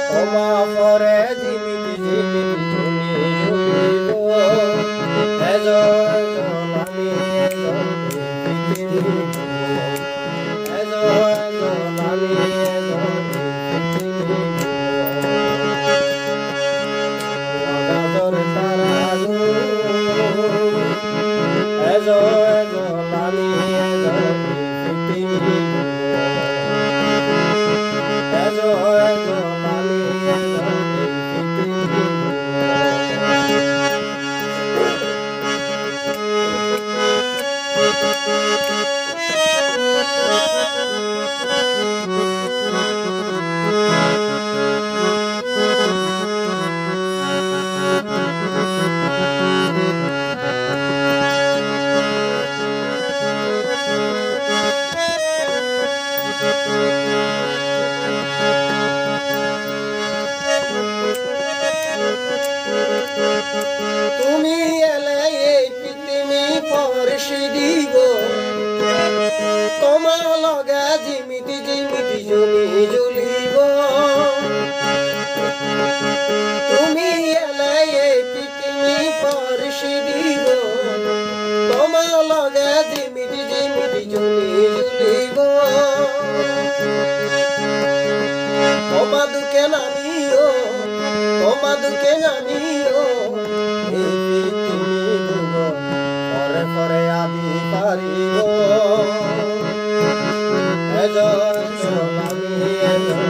তোমা পরে জিমিতি জিমিতি তুমি জুলিব এজন আমি এজন পৃথিবী এজন আমি এজন পৃথিবী আগাজর তারা এজন আমি এজন পৃথিবী তুমি এলে এই পৃথিবী পরশি দিব তোমার লগা জিমিতি জিমিতি জমি জ্বলিব তুমি এলে এই পৃথিবী পরশি দিব তোমার লগা জিমিতি জিমিতি জমি জ্বলিব তোমা দুঃখে নামিও তোমা দুঃখে নামিও পরে পরে আদি পারিব এজন আমি এজন